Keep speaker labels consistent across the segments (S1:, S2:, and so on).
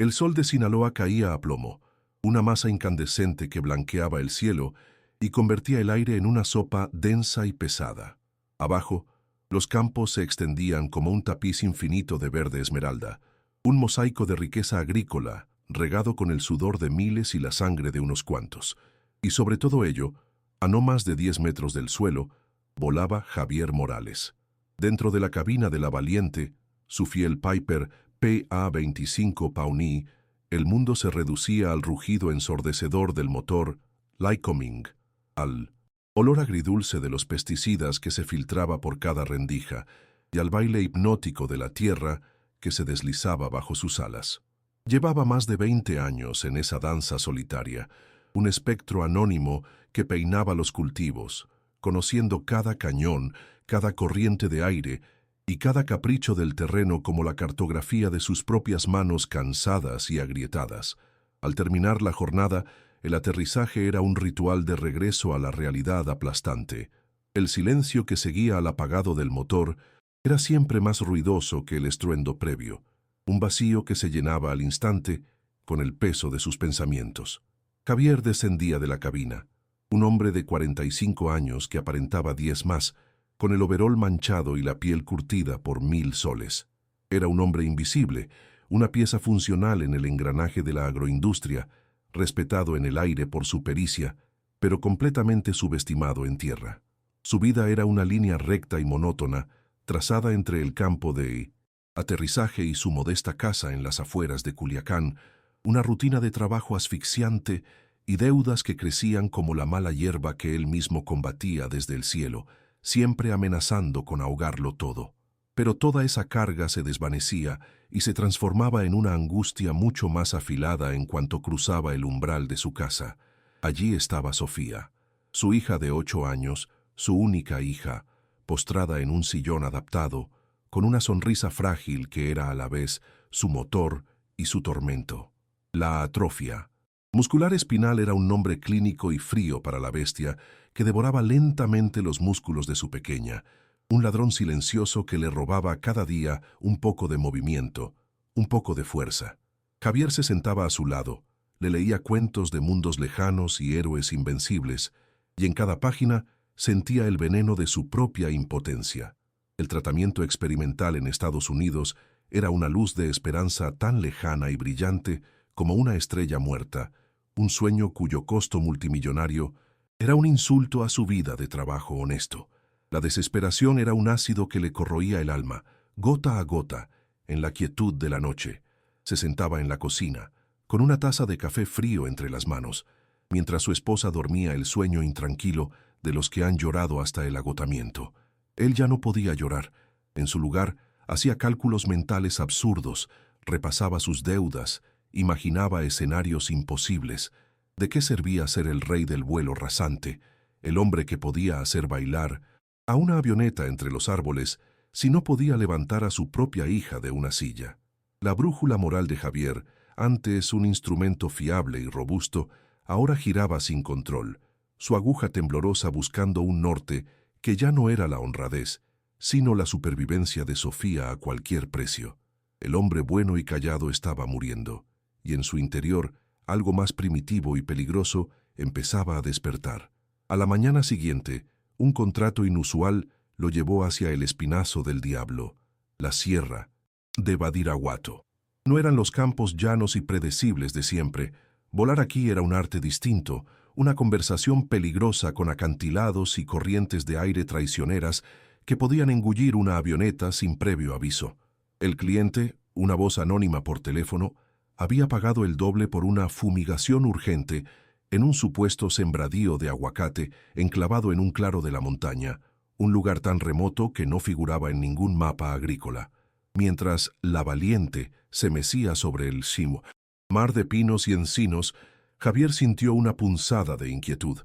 S1: El sol de Sinaloa caía a plomo, una masa incandescente que blanqueaba el cielo y convertía el aire en una sopa densa y pesada. Abajo, los campos se extendían como un tapiz infinito de verde esmeralda, un mosaico de riqueza agrícola, regado con el sudor de miles y la sangre de unos cuantos. Y sobre todo ello, a no más de 10 metros del suelo, volaba Javier Morales. Dentro de la cabina de la Valiente, su fiel Piper PA-25 Pawnee, el mundo se reducía al rugido ensordecedor del motor Lycoming, al olor agridulce de los pesticidas que se filtraba por cada rendija y al baile hipnótico de la tierra que se deslizaba bajo sus alas. Llevaba más de 20 años en esa danza solitaria, un espectro anónimo que peinaba los cultivos, conociendo cada cañón, cada corriente de aire y cada capricho del terreno como la cartografía de sus propias manos cansadas y agrietadas. Al terminar la jornada, el aterrizaje era un ritual de regreso a la realidad aplastante. El silencio que seguía al apagado del motor era siempre más ruidoso que el estruendo previo, un vacío que se llenaba al instante con el peso de sus pensamientos. Javier descendía de la cabina, un hombre de 45 años que aparentaba 10 más, con el overol manchado y la piel curtida por 1000 soles. Era un hombre invisible, una pieza funcional en el engranaje de la agroindustria, respetado en el aire por su pericia, pero completamente subestimado en tierra. Su vida era una línea recta y monótona, trazada entre el campo de aterrizaje y su modesta casa en las afueras de Culiacán, una rutina de trabajo asfixiante y deudas que crecían como la mala hierba que él mismo combatía desde el cielo, siempre amenazando con ahogarlo todo. Pero toda esa carga se desvanecía y se transformaba en una angustia mucho más afilada en cuanto cruzaba el umbral de su casa. Allí estaba Sofía, su hija de 8 años, su única hija, postrada en un sillón adaptado, con una sonrisa frágil que era a la vez su motor y su tormento. La atrofia muscular espinal era un nombre clínico y frío para la bestia que devoraba lentamente los músculos de su pequeña, un ladrón silencioso que le robaba cada día un poco de movimiento, un poco de fuerza. Javier se sentaba a su lado, le leía cuentos de mundos lejanos y héroes invencibles, y en cada página sentía el veneno de su propia impotencia. El tratamiento experimental en Estados Unidos era una luz de esperanza tan lejana y brillante como una estrella muerta, un sueño cuyo costo multimillonario era un insulto a su vida de trabajo honesto. La desesperación era un ácido que le corroía el alma, gota a gota, en la quietud de la noche. Se sentaba en la cocina, con una taza de café frío entre las manos, mientras su esposa dormía el sueño intranquilo de los que han llorado hasta el agotamiento. Él ya no podía llorar. En su lugar, hacía cálculos mentales absurdos, repasaba sus deudas, imaginaba escenarios imposibles. ¿De qué servía ser el rey del vuelo rasante, el hombre que podía hacer bailar a una avioneta entre los árboles si no podía levantar a su propia hija de una silla? La brújula moral de Javier, antes un instrumento fiable y robusto, ahora giraba sin control, su aguja temblorosa buscando un norte que ya no era la honradez, sino la supervivencia de Sofía a cualquier precio. El hombre bueno y callado estaba muriendo, y en su interior, algo más primitivo y peligroso empezaba a despertar. A la mañana siguiente, un contrato inusual lo llevó hacia el espinazo del diablo, la sierra de Badiraguato. No eran los campos llanos y predecibles de siempre. Volar aquí era un arte distinto, una conversación peligrosa con acantilados y corrientes de aire traicioneras que podían engullir una avioneta sin previo aviso. El cliente, una voz anónima por teléfono, había pagado el doble por una fumigación urgente en un supuesto sembradío de aguacate enclavado en un claro de la montaña, un lugar tan remoto que no figuraba en ningún mapa agrícola. Mientras la Valiente se mecía sobre el mar de pinos y encinos, Javier sintió una punzada de inquietud.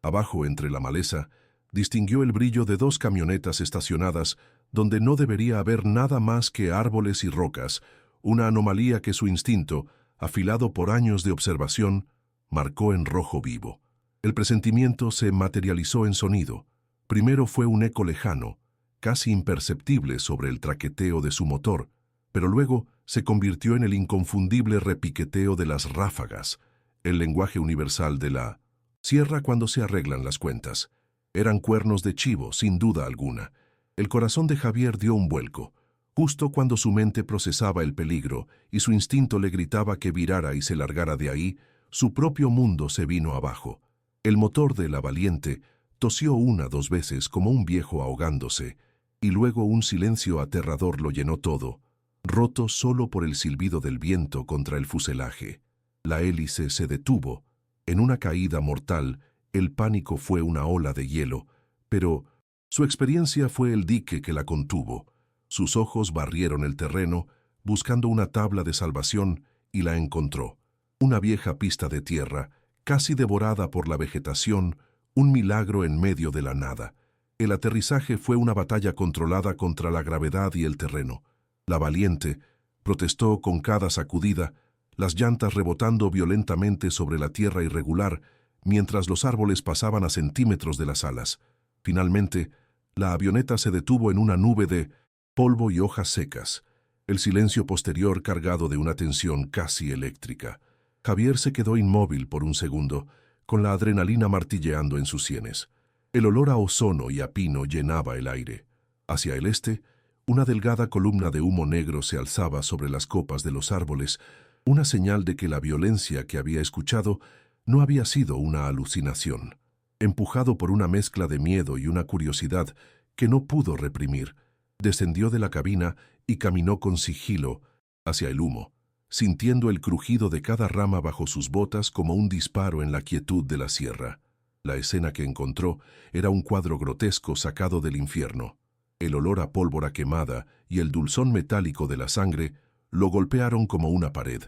S1: Abajo, entre la maleza, distinguió el brillo de 2 camionetas estacionadas donde no debería haber nada más que árboles y rocas, una anomalía que su instinto, afilado por años de observación, marcó en rojo vivo. El presentimiento se materializó en sonido. Primero fue un eco lejano, casi imperceptible sobre el traqueteo de su motor, pero luego se convirtió en el inconfundible repiqueteo de las ráfagas, el lenguaje universal de la sierra cuando se arreglan las cuentas. Eran cuernos de chivo, sin duda alguna. El corazón de Javier dio un vuelco, justo cuando su mente procesaba el peligro y su instinto le gritaba que virara y se largara de ahí. Su propio mundo se vino abajo. El motor de la Valiente tosió 2 veces como un viejo ahogándose, y luego un silencio aterrador lo llenó todo, roto solo por el silbido del viento contra el fuselaje. La hélice se detuvo. En una caída mortal, el pánico fue una ola de hielo, pero su experiencia fue el dique que la contuvo. Sus ojos barrieron el terreno, buscando una tabla de salvación, y la encontró. Una vieja pista de tierra, casi devorada por la vegetación, un milagro en medio de la nada. El aterrizaje fue una batalla controlada contra la gravedad y el terreno. La Valiente protestó con cada sacudida, las llantas rebotando violentamente sobre la tierra irregular, mientras los árboles pasaban a centímetros de las alas. Finalmente, la avioneta se detuvo en una nube de polvo y hojas secas, el silencio posterior cargado de una tensión casi eléctrica. Javier se quedó inmóvil por un segundo, con la adrenalina martilleando en sus sienes. El olor a ozono y a pino llenaba el aire. Hacia el este, una delgada columna de humo negro se alzaba sobre las copas de los árboles, una señal de que la violencia que había escuchado no había sido una alucinación. Empujado por una mezcla de miedo y una curiosidad que no pudo reprimir, descendió de la cabina y caminó con sigilo hacia el humo, sintiendo el crujido de cada rama bajo sus botas como un disparo en la quietud de la sierra. La escena que encontró era un cuadro grotesco sacado del infierno. El olor a pólvora quemada y el dulzón metálico de la sangre lo golpearon como una pared.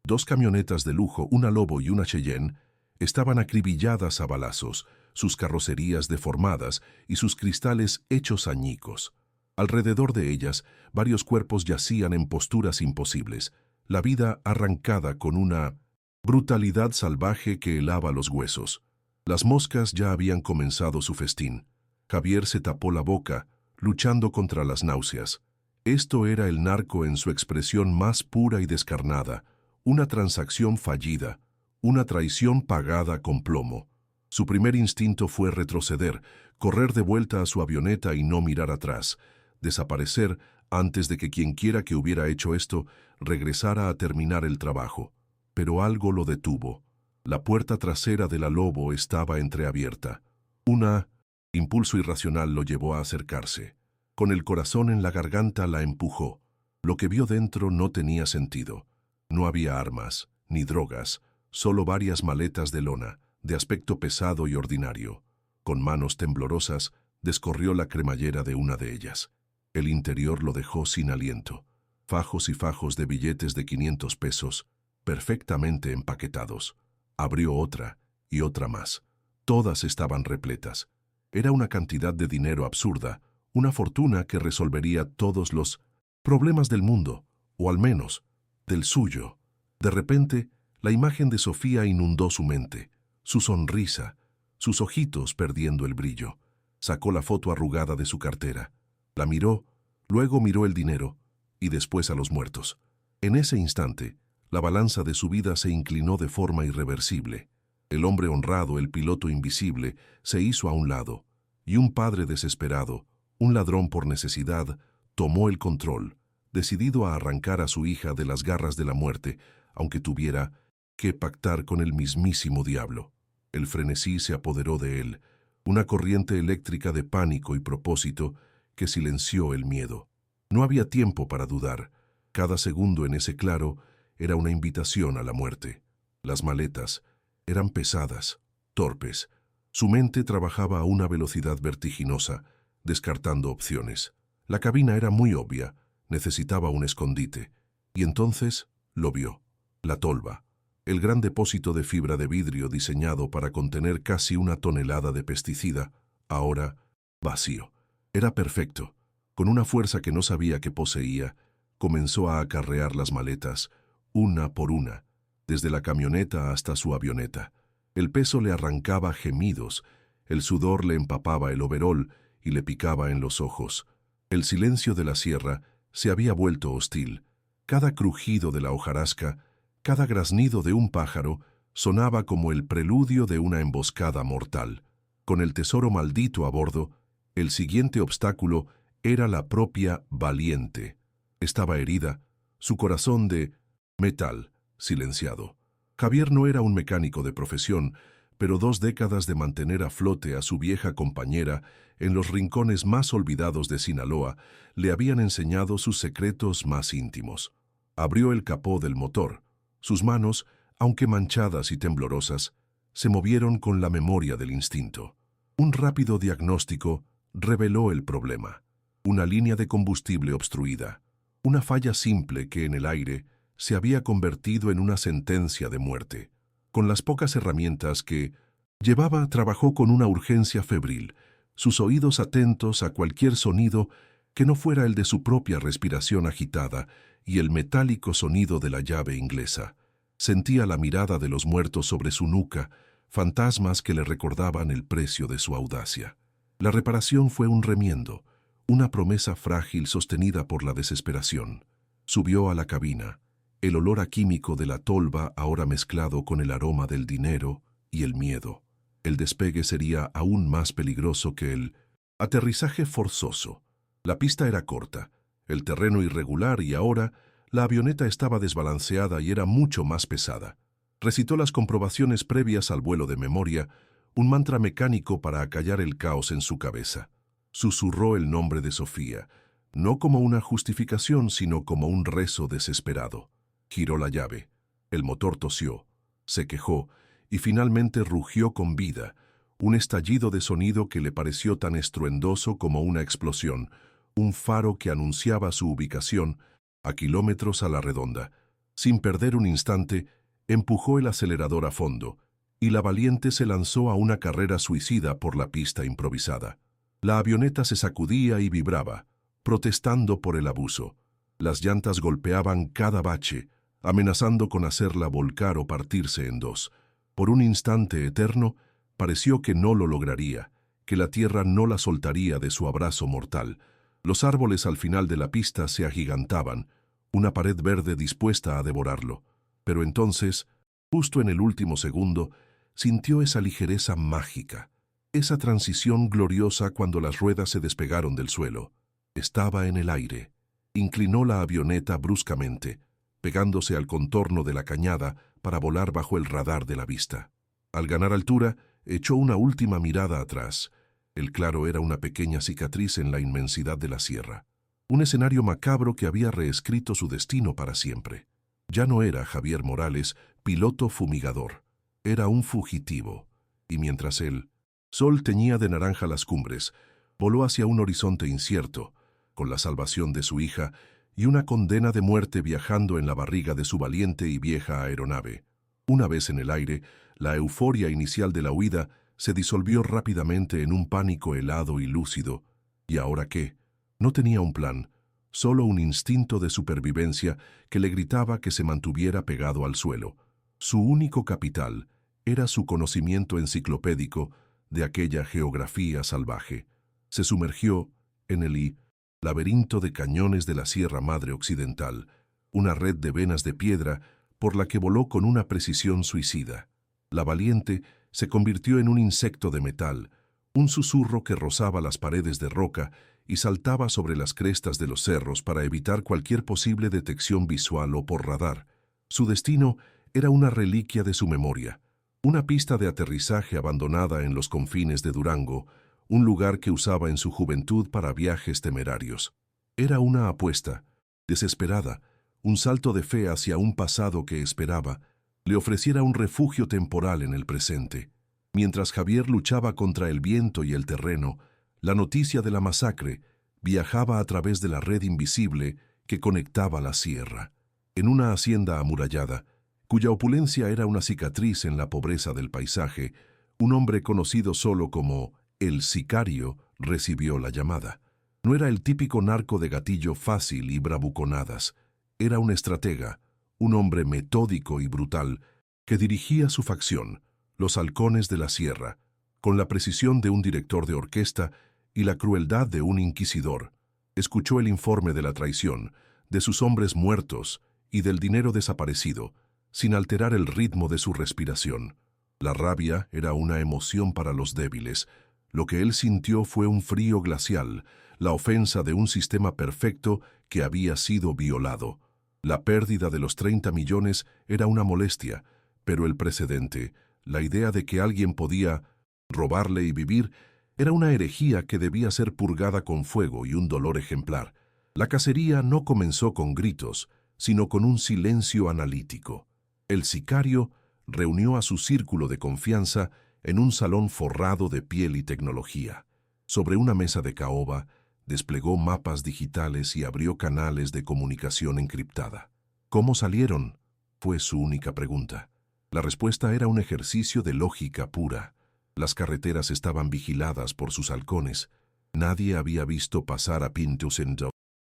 S1: 2 camionetas de lujo, una Lobo y una Cheyenne, estaban acribilladas a balazos, sus carrocerías deformadas y sus cristales hechos añicos. Alrededor de ellas, varios cuerpos yacían en posturas imposibles, la vida arrancada con una brutalidad salvaje que helaba los huesos. Las moscas ya habían comenzado su festín. Javier se tapó la boca, luchando contra las náuseas. Esto era el narco en su expresión más pura y descarnada, una transacción fallida, una traición pagada con plomo. Su primer instinto fue retroceder, correr de vuelta a su avioneta y no mirar atrás, desaparecer antes de que quienquiera que hubiera hecho esto regresara a terminar el trabajo. Pero algo lo detuvo. La puerta trasera de la Lobo estaba entreabierta. Un impulso irracional lo llevó a acercarse. Con el corazón en la garganta la empujó. Lo que vio dentro no tenía sentido. No había armas, ni drogas, solo varias maletas de lona, de aspecto pesado y ordinario. Con manos temblorosas, descorrió la cremallera de una de ellas. El interior lo dejó sin aliento. Fajos y fajos de billetes de 500 pesos, perfectamente empaquetados. Abrió otra y otra más. Todas estaban repletas. Era una cantidad de dinero absurda, una fortuna que resolvería todos los problemas del mundo, o al menos, del suyo. De repente, la imagen de Sofía inundó su mente, su sonrisa, sus ojitos perdiendo el brillo. Sacó la foto arrugada de su cartera. La miró, luego miró el dinero, y después a los muertos. En ese instante, la balanza de su vida se inclinó de forma irreversible. El hombre honrado, el piloto invisible, se hizo a un lado, y un padre desesperado, un ladrón por necesidad, tomó el control, decidido a arrancar a su hija de las garras de la muerte, aunque tuviera que pactar con el mismísimo diablo. El frenesí se apoderó de él, una corriente eléctrica de pánico y propósito que silenció el miedo. No había tiempo para dudar. Cada segundo en ese claro era una invitación a la muerte. Las maletas eran pesadas, torpes. Su mente trabajaba a una velocidad vertiginosa, descartando opciones. La cabina era muy obvia, necesitaba un escondite. Y entonces lo vio. La tolva, el gran depósito de fibra de vidrio diseñado para contener casi 1 tonelada de pesticida, ahora vacío. Era perfecto. Con una fuerza que no sabía que poseía, comenzó a acarrear las maletas, una por una, desde la camioneta hasta su avioneta. El peso le arrancaba gemidos, el sudor le empapaba el overol y le picaba en los ojos. El silencio de la sierra se había vuelto hostil. Cada crujido de la hojarasca, cada graznido de un pájaro, sonaba como el preludio de una emboscada mortal. Con el tesoro maldito a bordo, el siguiente obstáculo era la propia Valiente. Estaba herida, su corazón de metal silenciado. Javier no era un mecánico de profesión, pero 2 décadas de mantener a flote a su vieja compañera en los rincones más olvidados de Sinaloa le habían enseñado sus secretos más íntimos. Abrió el capó del motor. Sus manos, aunque manchadas y temblorosas, se movieron con la memoria del instinto. Un rápido diagnóstico reveló el problema. Una línea de combustible obstruida. Una falla simple que en el aire se había convertido en una sentencia de muerte. Con las pocas herramientas que llevaba, trabajó con una urgencia febril, sus oídos atentos a cualquier sonido que no fuera el de su propia respiración agitada y el metálico sonido de la llave inglesa. Sentía la mirada de los muertos sobre su nuca, fantasmas que le recordaban el precio de su audacia. La reparación fue un remiendo, una promesa frágil sostenida por la desesperación. Subió a la cabina, el olor a químico de la tolva ahora mezclado con el aroma del dinero y el miedo. El despegue sería aún más peligroso que el aterrizaje forzoso. La pista era corta, el terreno irregular y ahora la avioneta estaba desbalanceada y era mucho más pesada. Recitó las comprobaciones previas al vuelo de memoria, un mantra mecánico para acallar el caos en su cabeza. Susurró el nombre de Sofía, no como una justificación, sino como un rezo desesperado. Giró la llave. El motor tosió, se quejó y finalmente rugió con vida, un estallido de sonido que le pareció tan estruendoso como una explosión, un faro que anunciaba su ubicación a kilómetros a la redonda. Sin perder un instante, empujó el acelerador a fondo, y la Valiente se lanzó a una carrera suicida por la pista improvisada. La avioneta se sacudía y vibraba, protestando por el abuso. Las llantas golpeaban cada bache, amenazando con hacerla volcar o partirse en dos. Por un instante eterno, pareció que no lo lograría, que la tierra no la soltaría de su abrazo mortal. Los árboles al final de la pista se agigantaban, una pared verde dispuesta a devorarlo. Pero entonces, justo en el último segundo, sintió esa ligereza mágica, esa transición gloriosa cuando las ruedas se despegaron del suelo. Estaba en el aire. Inclinó la avioneta bruscamente, pegándose al contorno de la cañada para volar bajo el radar de la vista. Al ganar altura, echó una última mirada atrás. El claro era una pequeña cicatriz en la inmensidad de la sierra. Un escenario macabro que había reescrito su destino para siempre. Ya no era Javier Morales, piloto fumigador. Era un fugitivo. Y mientras el sol teñía de naranja las cumbres, voló hacia un horizonte incierto, con la salvación de su hija y una condena de muerte viajando en la barriga de su valiente y vieja aeronave. Una vez en el aire, la euforia inicial de la huida se disolvió rápidamente en un pánico helado y lúcido. ¿Y ahora qué? No tenía un plan, solo un instinto de supervivencia que le gritaba que se mantuviera pegado al suelo. Su único capital era su conocimiento enciclopédico de aquella geografía salvaje. Se sumergió en el laberinto de cañones de la Sierra Madre Occidental, una red de venas de piedra por la que voló con una precisión suicida. La Valiente se convirtió en un insecto de metal, un susurro que rozaba las paredes de roca y saltaba sobre las crestas de los cerros para evitar cualquier posible detección visual o por radar. Su destino era una reliquia de su memoria, una pista de aterrizaje abandonada en los confines de Durango, un lugar que usaba en su juventud para viajes temerarios. Era una apuesta, desesperada, un salto de fe hacia un pasado que esperaba, le ofreciera un refugio temporal en el presente. Mientras Javier luchaba contra el viento y el terreno, la noticia de la masacre viajaba a través de la red invisible que conectaba la sierra. En una hacienda amurallada, cuya opulencia era una cicatriz en la pobreza del paisaje, un hombre conocido solo como el sicario recibió la llamada. No era el típico narco de gatillo fácil y bravuconadas. Era un estratega, un hombre metódico y brutal que dirigía su facción, los halcones de la sierra, con la precisión de un director de orquesta y la crueldad de un inquisidor. Escuchó el informe de la traición, de sus hombres muertos y del dinero desaparecido, sin alterar el ritmo de su respiración. La rabia era una emoción para los débiles. Lo que él sintió fue un frío glacial, la ofensa de un sistema perfecto que había sido violado. La pérdida de los 30 millones era una molestia, pero el precedente, la idea de que alguien podía robarle y vivir, era una herejía que debía ser purgada con fuego y un dolor ejemplar. La cacería no comenzó con gritos, sino con un silencio analítico. El sicario reunió a su círculo de confianza en un salón forrado de piel y tecnología. Sobre una mesa de caoba, desplegó mapas digitales y abrió canales de comunicación encriptada. ¿Cómo salieron?, fue su única pregunta. La respuesta era un ejercicio de lógica pura. Las carreteras estaban vigiladas por sus halcones. Nadie había visto pasar a Pintusendo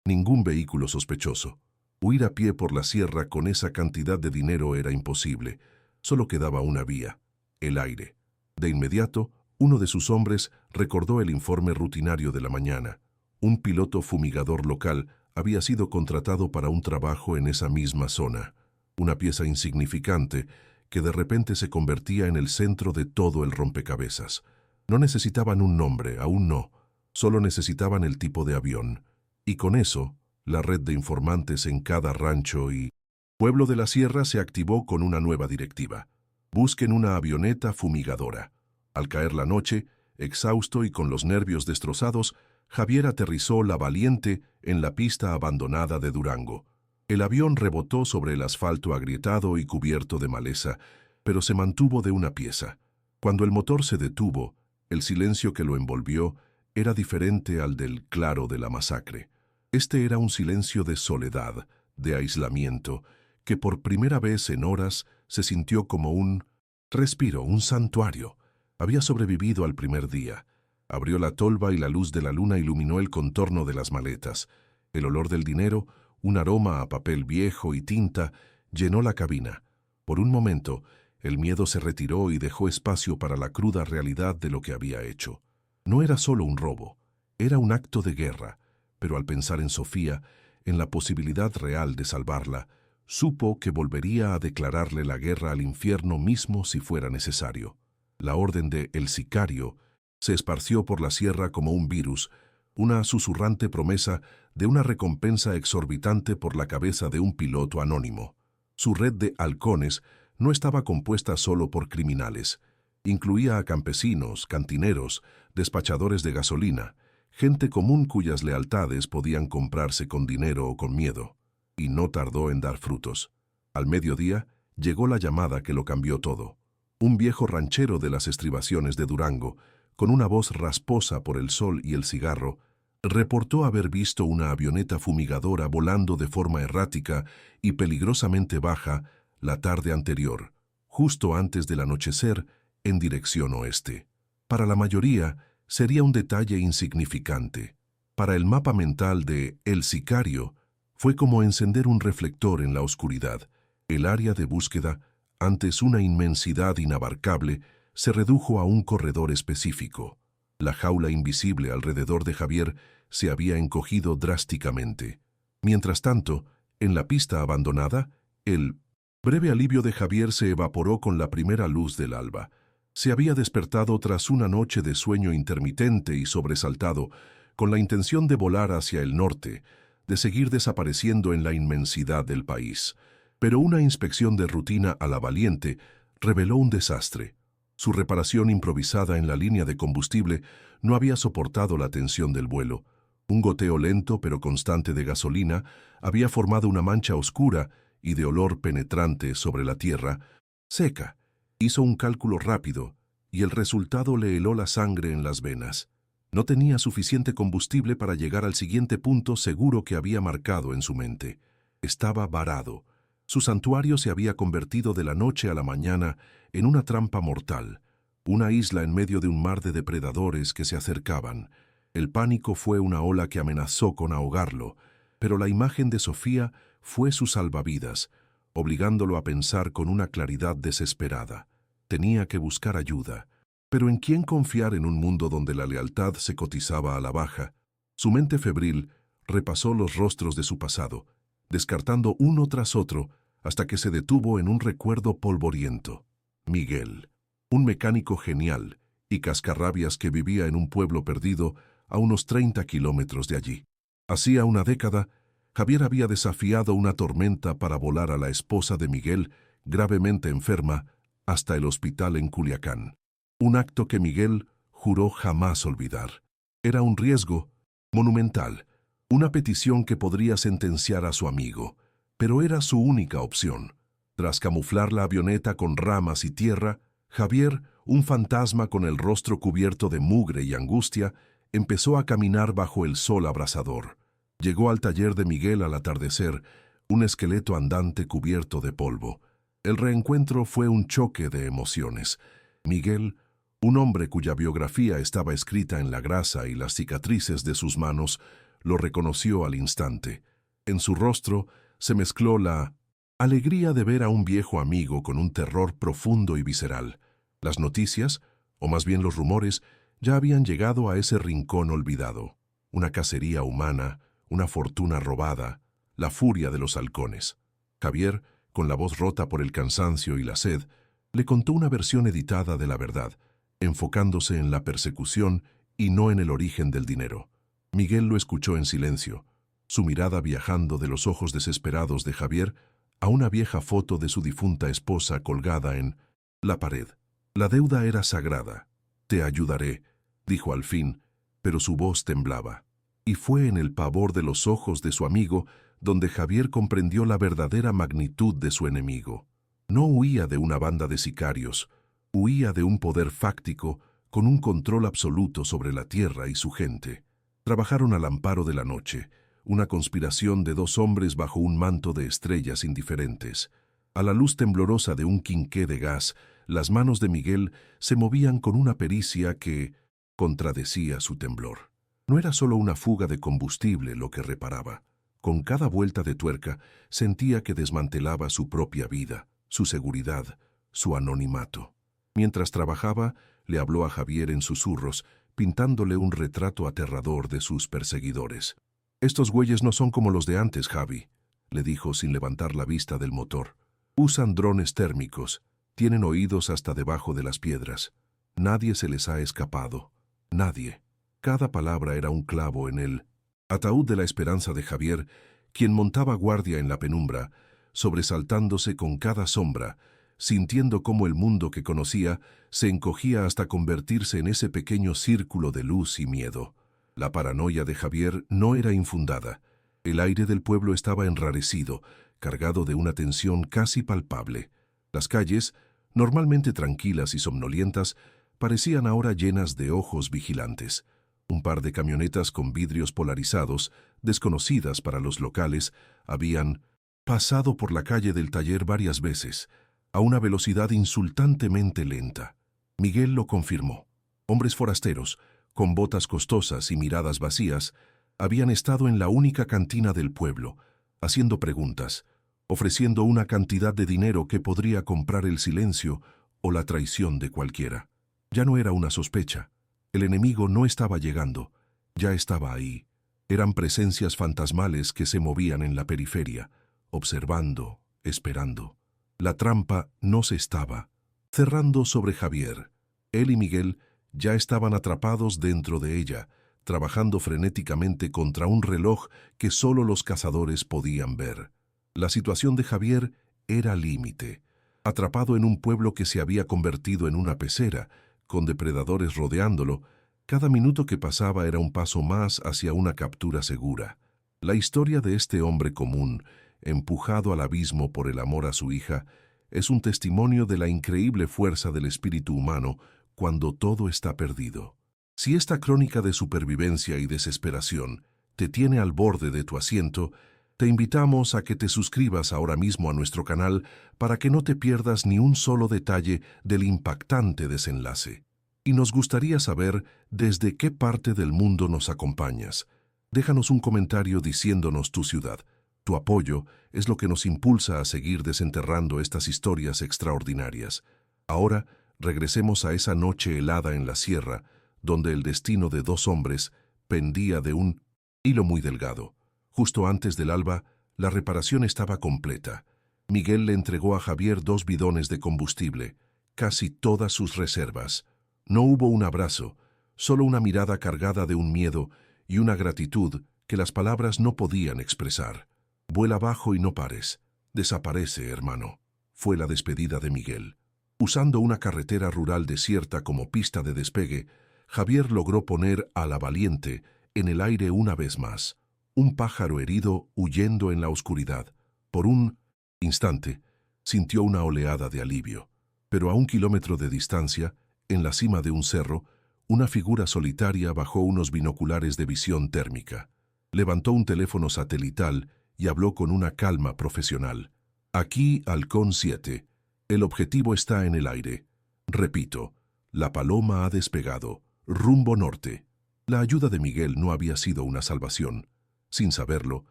S1: ningún vehículo sospechoso. Huir a pie por la sierra con esa cantidad de dinero era imposible. Solo quedaba una vía: el aire. De inmediato, uno de sus hombres recordó el informe rutinario de la mañana. Un piloto fumigador local había sido contratado para un trabajo en esa misma zona. Una pieza insignificante que de repente se convertía en el centro de todo el rompecabezas. No necesitaban un nombre, aún no. Solo necesitaban el tipo de avión. Y con eso, la red de informantes en cada rancho y pueblo de la sierra se activó con una nueva directiva: busquen una avioneta fumigadora. Al caer la noche, exhausto y con los nervios destrozados, Javier aterrizó la Valiente en la pista abandonada de Durango. El avión rebotó sobre el asfalto agrietado y cubierto de maleza, pero se mantuvo de una pieza. Cuando el motor se detuvo, el silencio que lo envolvió era diferente al del claro de la masacre. Este era un silencio de soledad, de aislamiento, que por primera vez en horas se sintió como un respiro, un santuario. Había sobrevivido al primer día. Abrió la tolva y la luz de la luna iluminó el contorno de las maletas. El olor del dinero, un aroma a papel viejo y tinta, llenó la cabina. Por un momento, el miedo se retiró y dejó espacio para la cruda realidad de lo que había hecho. No era solo un robo, era un acto de guerra. Pero al pensar en Sofía, en la posibilidad real de salvarla, supo que volvería a declararle la guerra al infierno mismo si fuera necesario. La orden de El Sicario se esparció por la sierra como un virus, una susurrante promesa de una recompensa exorbitante por la cabeza de un piloto anónimo. Su red de halcones no estaba compuesta solo por criminales. Incluía a campesinos, cantineros, despachadores de gasolina, gente común cuyas lealtades podían comprarse con dinero o con miedo. Y no tardó en dar frutos. Al mediodía llegó la llamada que lo cambió todo. Un viejo ranchero de las estribaciones de Durango, con una voz rasposa por el sol y el cigarro, reportó haber visto una avioneta fumigadora volando de forma errática y peligrosamente baja la tarde anterior, justo antes del anochecer, en dirección oeste. Para la mayoría, sería un detalle insignificante. Para el mapa mental de El Sicario, fue como encender un reflector en la oscuridad. El área de búsqueda, antes una inmensidad inabarcable, se redujo a un corredor específico. La jaula invisible alrededor de Javier se había encogido drásticamente. Mientras tanto, en la pista abandonada, el breve alivio de Javier se evaporó con la primera luz del alba. Se había despertado tras una noche de sueño intermitente y sobresaltado, con la intención de volar hacia el norte, de seguir desapareciendo en la inmensidad del país. Pero una inspección de rutina a la Valiente reveló un desastre. Su reparación improvisada en la línea de combustible no había soportado la tensión del vuelo. Un goteo lento pero constante de gasolina había formado una mancha oscura y de olor penetrante sobre la tierra seca. Hizo un cálculo rápido y el resultado le heló la sangre en las venas. No tenía suficiente combustible para llegar al siguiente punto seguro que había marcado en su mente. Estaba varado. Su santuario se había convertido de la noche a la mañana en una trampa mortal, una isla en medio de un mar de depredadores que se acercaban. El pánico fue una ola que amenazó con ahogarlo, pero la imagen de Sofía fue su salvavidas, obligándolo a pensar con una claridad desesperada. Tenía que buscar ayuda, pero ¿en quién confiar en un mundo donde la lealtad se cotizaba a la baja? Su mente febril repasó los rostros de su pasado, descartando uno tras otro hasta que se detuvo en un recuerdo polvoriento. Miguel, un mecánico genial y cascarrabias que vivía en un pueblo perdido a unos 30 kilómetros de allí. Hacía una década, Javier había desafiado una tormenta para volar a la esposa de Miguel, gravemente enferma, hasta el hospital en Culiacán. Un acto que Miguel juró jamás olvidar. Era un riesgo monumental, una petición que podría sentenciar a su amigo, pero era su única opción. Tras camuflar la avioneta con ramas y tierra, Javier, un fantasma con el rostro cubierto de mugre y angustia, empezó a caminar bajo el sol abrasador. Llegó al taller de Miguel al atardecer, un esqueleto andante cubierto de polvo. El reencuentro fue un choque de emociones. Miguel, un hombre cuya biografía estaba escrita en la grasa y las cicatrices de sus manos, lo reconoció al instante. En su rostro se mezcló la alegría de ver a un viejo amigo con un terror profundo y visceral. Las noticias, o más bien los rumores, ya habían llegado a ese rincón olvidado. Una cacería humana, una fortuna robada, la furia de los halcones. Javier, con la voz rota por el cansancio y la sed, le contó una versión editada de la verdad, enfocándose en la persecución y no en el origen del dinero. Miguel lo escuchó en silencio, su mirada viajando de los ojos desesperados de Javier a una vieja foto de su difunta esposa colgada en la pared. La deuda era sagrada. «Te ayudaré», dijo al fin, pero su voz temblaba. Y fue en el pavor de los ojos de su amigo donde Javier comprendió la verdadera magnitud de su enemigo. No huía de una banda de sicarios, huía de un poder fáctico con un control absoluto sobre la tierra y su gente. Trabajaron al amparo de la noche, una conspiración de dos hombres bajo un manto de estrellas indiferentes. A la luz temblorosa de un quinqué de gas, las manos de Miguel se movían con una pericia que contradecía su temblor. No era solo una fuga de combustible lo que reparaba. Con cada vuelta de tuerca sentía que desmantelaba su propia vida, su seguridad, su anonimato. Mientras trabajaba, le habló a Javier en susurros, pintándole un retrato aterrador de sus perseguidores. «Estos güeyes no son como los de antes, Javi», le dijo sin levantar la vista del motor. «Usan drones térmicos, tienen oídos hasta debajo de las piedras. Nadie se les ha escapado. Nadie». Cada palabra era un clavo en el ataúd de la esperanza de Javier, quien montaba guardia en la penumbra, sobresaltándose con cada sombra, sintiendo cómo el mundo que conocía se encogía hasta convertirse en ese pequeño círculo de luz y miedo. La paranoia de Javier no era infundada. El aire del pueblo estaba enrarecido, cargado de una tensión casi palpable. Las calles, normalmente tranquilas y somnolientas, parecían ahora llenas de ojos vigilantes. Un par de camionetas con vidrios polarizados, desconocidas para los locales, habían pasado por la calle del taller varias veces, a una velocidad insultantemente lenta. Miguel lo confirmó. Hombres forasteros, con botas costosas y miradas vacías, habían estado en la única cantina del pueblo, haciendo preguntas, ofreciendo una cantidad de dinero que podría comprar el silencio o la traición de cualquiera. Ya no era una sospecha. El enemigo no estaba llegando, ya estaba ahí. Eran presencias fantasmales que se movían en la periferia, observando, esperando. La trampa no se estaba cerrando sobre Javier. Él y Miguel ya estaban atrapados dentro de ella, trabajando frenéticamente contra un reloj que solo los cazadores podían ver. La situación de Javier era límite. Atrapado en un pueblo que se había convertido en una pecera, con depredadores rodeándolo, cada minuto que pasaba era un paso más hacia una captura segura. La historia de este hombre común, empujado al abismo por el amor a su hija, es un testimonio de la increíble fuerza del espíritu humano cuando todo está perdido. Si esta crónica de supervivencia y desesperación te tiene al borde de tu asiento, te invitamos a que te suscribas ahora mismo a nuestro canal para que no te pierdas ni un solo detalle del impactante desenlace. Y nos gustaría saber desde qué parte del mundo nos acompañas. Déjanos un comentario diciéndonos tu ciudad. Tu apoyo es lo que nos impulsa a seguir desenterrando estas historias extraordinarias. Ahora, regresemos a esa noche helada en la sierra, donde el destino de dos hombres pendía de un hilo muy delgado. Justo antes del alba, La reparación estaba completa. Miguel le entregó a Javier 2 bidones de combustible, casi todas sus reservas. No hubo un abrazo, solo una mirada cargada de un miedo y una gratitud que las palabras no podían expresar. Vuela bajo y no pares. Desaparece, hermano. Fue la despedida de Miguel. Usando una carretera rural desierta como pista de despegue, Javier logró poner a la Valiente en el aire una vez más. Un pájaro herido huyendo en la oscuridad. Por un instante, sintió una oleada de alivio. Pero a 1 kilómetro de distancia, en la cima de un cerro, una figura solitaria bajó unos binoculares de visión térmica. Levantó un teléfono satelital y habló con una calma profesional. Aquí, Halcón 7. El objetivo está en el aire. Repito, la paloma ha despegado, rumbo norte. La ayuda de Miguel no había sido una salvación. Sin saberlo,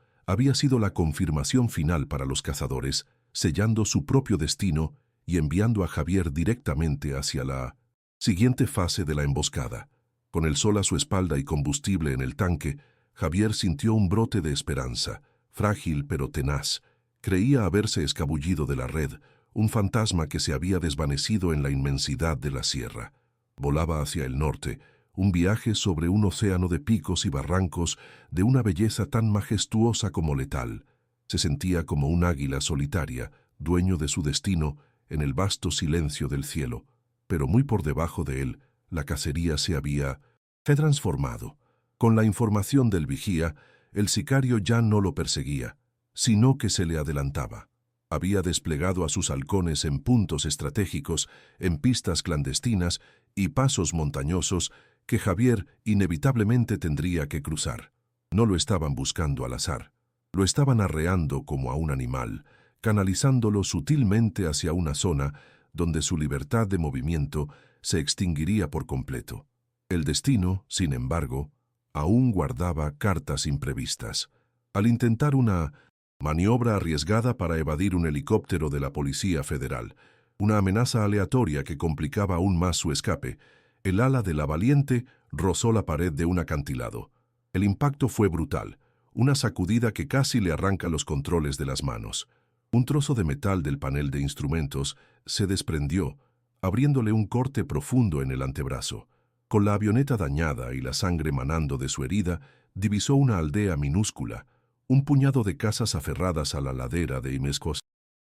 S1: había sido la confirmación final para los cazadores, sellando su propio destino y enviando a Javier directamente hacia la siguiente fase de la emboscada. Con el sol a su espalda y combustible en el tanque, Javier sintió un brote de esperanza, frágil pero tenaz. Creía haberse escabullido de la red, un fantasma que se había desvanecido en la inmensidad de la sierra. Volaba hacia el norte, un viaje sobre un océano de picos y barrancos de una belleza tan majestuosa como letal. Se sentía como un águila solitaria, dueño de su destino, en el vasto silencio del cielo. Pero muy por debajo de él, la cacería se había transformado. Con la información del vigía, el sicario ya no lo perseguía, sino que se le adelantaba. Había desplegado a sus halcones en puntos estratégicos, en pistas clandestinas y pasos montañosos que Javier inevitablemente tendría que cruzar. No lo estaban buscando al azar. Lo estaban arreando como a un animal, canalizándolo sutilmente hacia una zona donde su libertad de movimiento se extinguiría por completo. El destino, sin embargo, aún guardaba cartas imprevistas. Al intentar una maniobra arriesgada para evadir un helicóptero de la Policía Federal, una amenaza aleatoria que complicaba aún más su escape, el ala de la Valiente rozó la pared de un acantilado. El impacto fue brutal, una sacudida que casi le arranca los controles de las manos. Un trozo de metal del panel de instrumentos se desprendió, abriéndole un corte profundo en el antebrazo. Con la avioneta dañada y la sangre manando de su herida, divisó una aldea minúscula, un puñado de casas aferradas a la ladera de Imescos,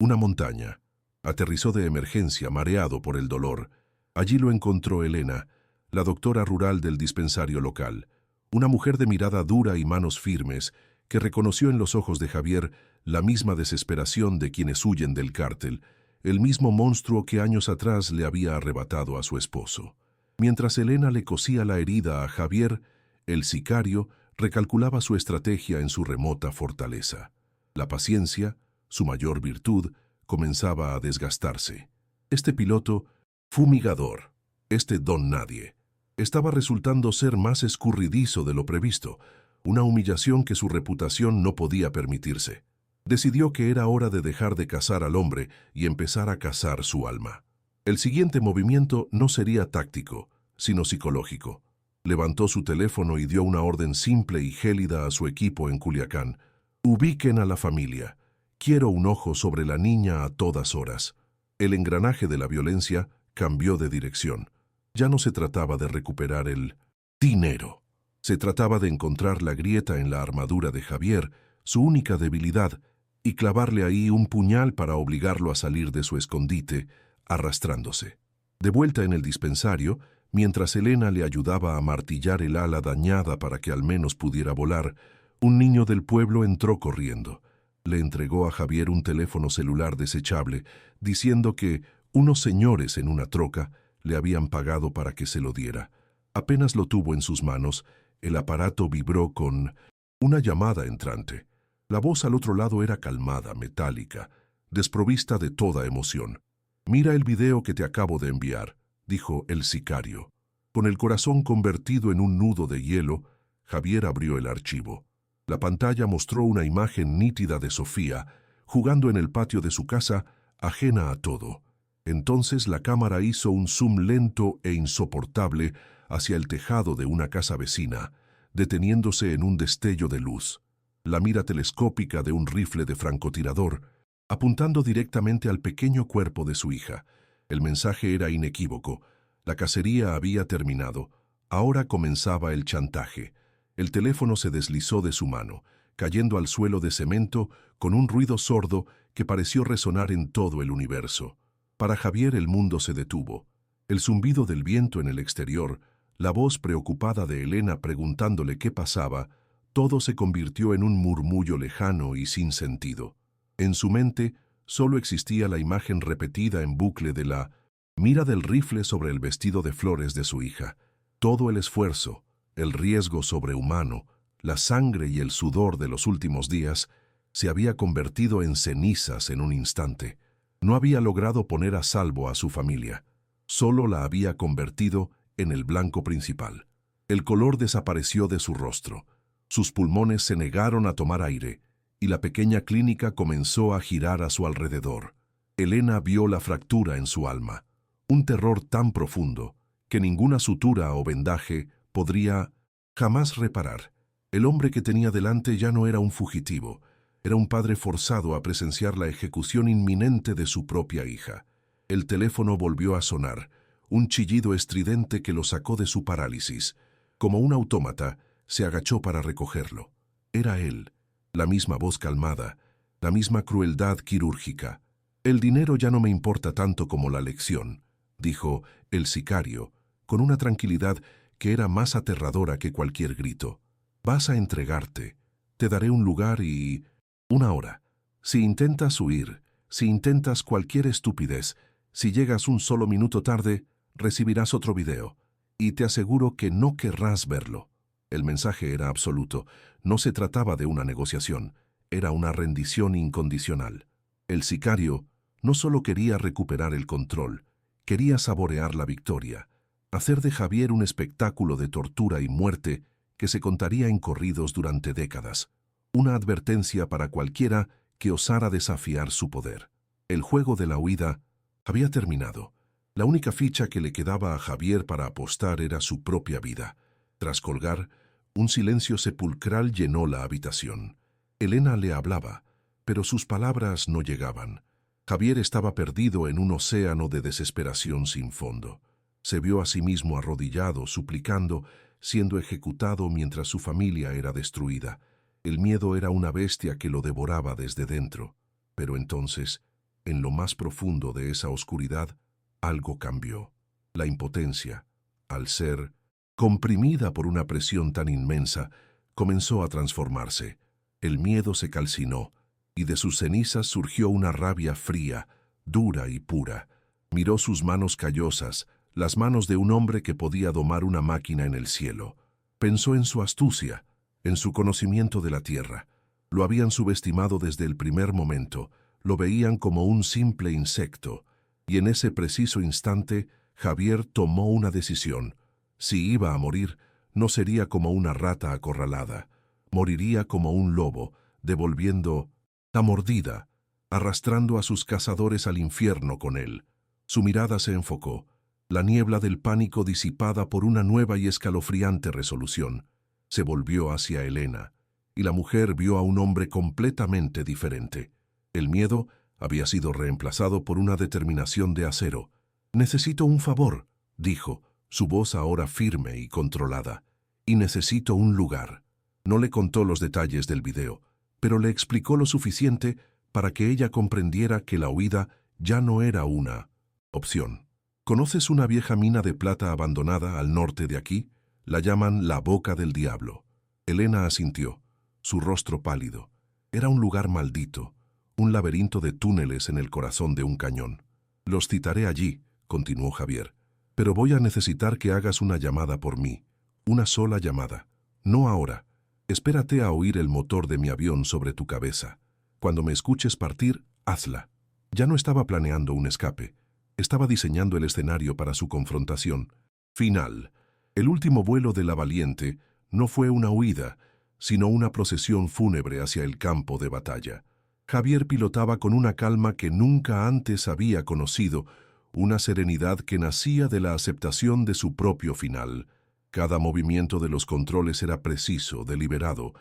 S1: una montaña. Aterrizó de emergencia, mareado por el dolor. Allí lo encontró Elena, la doctora rural del dispensario local, una mujer de mirada dura y manos firmes, que reconoció en los ojos de Javier la misma desesperación de quienes huyen del cártel, el mismo monstruo que años atrás le había arrebatado a su esposo. Mientras Elena le cosía la herida a Javier, el sicario recalculaba su estrategia en su remota fortaleza. La paciencia, su mayor virtud, comenzaba a desgastarse. Este piloto fumigador, este don nadie, estaba resultando ser más escurridizo de lo previsto, una humillación que su reputación no podía permitirse. Decidió que era hora de dejar de cazar al hombre y empezar a cazar su alma. El siguiente movimiento no sería táctico, sino psicológico. Levantó su teléfono y dio una orden simple y gélida a su equipo en Culiacán. Ubiquen a la familia. Quiero un ojo sobre la niña a todas horas. El engranaje de la violencia cambió de dirección. Ya no se trataba de recuperar el dinero. Se trataba de encontrar la grieta en la armadura de Javier, su única debilidad, y clavarle ahí un puñal para obligarlo a salir de su escondite, arrastrándose. De vuelta en el dispensario, mientras Elena le ayudaba a martillar el ala dañada para que al menos pudiera volar, un niño del pueblo entró corriendo. Le entregó a Javier un teléfono celular desechable, diciendo que unos señores en una troca le habían pagado para que se lo diera. Apenas lo tuvo en sus manos, el aparato vibró con una llamada entrante. La voz al otro lado era calmada, metálica, desprovista de toda emoción. «Mira el video que te acabo de enviar», dijo el sicario. Con el corazón convertido en un nudo de hielo, Javier abrió el archivo. La pantalla mostró una imagen nítida de Sofía, jugando en el patio de su casa, ajena a todo. Entonces la cámara hizo un zoom lento e insoportable hacia el tejado de una casa vecina, deteniéndose en un destello de luz. la mira telescópica de un rifle de francotirador, apuntando directamente al pequeño cuerpo de su hija. El mensaje era inequívoco. La cacería había terminado. Ahora comenzaba el chantaje. El teléfono se deslizó de su mano, cayendo al suelo de cemento con un ruido sordo que pareció resonar en todo el universo. Para Javier el mundo se detuvo. El zumbido del viento en el exterior, la voz preocupada de Elena preguntándole qué pasaba, todo se convirtió en un murmullo lejano y sin sentido. En su mente solo existía la imagen repetida en bucle de la mira del rifle sobre el vestido de flores de su hija. Todo el esfuerzo, el riesgo sobrehumano, la sangre y el sudor de los últimos días se había convertido en cenizas en un instante. No había logrado poner a salvo a su familia. Solo la había convertido en el blanco principal. El color desapareció de su rostro. Sus pulmones se negaron a tomar aire y la pequeña clínica comenzó a girar a su alrededor. Elena vio la fractura en su alma, un terror tan profundo que ninguna sutura o vendaje podría jamás reparar. El hombre que tenía delante ya no era un fugitivo, era un padre forzado a presenciar la ejecución inminente de su propia hija. El teléfono volvió a sonar, un chillido estridente que lo sacó de su parálisis. Como un autómata, se agachó para recogerlo. Era él, la misma voz calmada, la misma crueldad quirúrgica. «El dinero ya no me importa tanto como la lección», dijo el sicario, con una tranquilidad que era más aterradora que cualquier grito. «Vas a entregarte. Te daré un lugar y una hora. Si intentas huir, si intentas cualquier estupidez, si llegas un solo minuto tarde, recibirás otro video. Y te aseguro que no querrás verlo». El mensaje era absoluto. No se trataba de una negociación. Era una rendición incondicional. El sicario no solo quería recuperar el control, quería saborear la victoria, hacer de Javier un espectáculo de tortura y muerte que se contaría en corridos durante décadas. Una advertencia para cualquiera que osara desafiar su poder. El juego de la huida había terminado. La única ficha que le quedaba a Javier para apostar era su propia vida. Tras colgar, un silencio sepulcral llenó la habitación. Elena le hablaba, pero sus palabras no llegaban. Javier estaba perdido en un océano de desesperación sin fondo. Se vio a sí mismo arrodillado, suplicando, siendo ejecutado mientras su familia era destruida. El miedo era una bestia que lo devoraba desde dentro. Pero entonces, en lo más profundo de esa oscuridad, algo cambió. La impotencia, al ser comprimida por una presión tan inmensa, comenzó a transformarse. El miedo se calcinó, y de sus cenizas surgió una rabia fría, dura y pura. Miró sus manos callosas, las manos de un hombre que podía domar una máquina en el cielo. Pensó en su astucia, en su conocimiento de la tierra. Lo habían subestimado desde el primer momento, lo veían como un simple insecto, y en ese preciso instante Javier tomó una decisión. Si iba a morir, no sería como una rata acorralada, moriría como un lobo, devolviendo la mordida, arrastrando a sus cazadores al infierno con él. Su mirada se enfocó, la niebla del pánico disipada por una nueva y escalofriante resolución. Se volvió hacia Elena, y la mujer vio a un hombre completamente diferente. El miedo había sido reemplazado por una determinación de acero. «Necesito un favor», dijo, su voz ahora firme y controlada. «Y necesito un lugar». No le contó los detalles del video, pero le explicó lo suficiente para que ella comprendiera que la huida ya no era una opción. «¿Conoces una vieja mina de plata abandonada al norte de aquí? La llaman la Boca del Diablo». Elena asintió, su rostro pálido. Era un lugar maldito, un laberinto de túneles en el corazón de un cañón. «Los citaré allí», continuó Javier, «pero voy a necesitar que hagas una llamada por mí. Una sola llamada. No ahora. Espérate a oír el motor de mi avión sobre tu cabeza. Cuando me escuches partir, hazla». Ya no estaba planeando un escape. Estaba diseñando el escenario para su confrontación final. El último vuelo de la valiente no fue una huida, sino una procesión fúnebre hacia el campo de batalla. Javier pilotaba con una calma que nunca antes había conocido, una serenidad que nacía de la aceptación de su propio final. Cada movimiento de los controles era preciso, deliberado.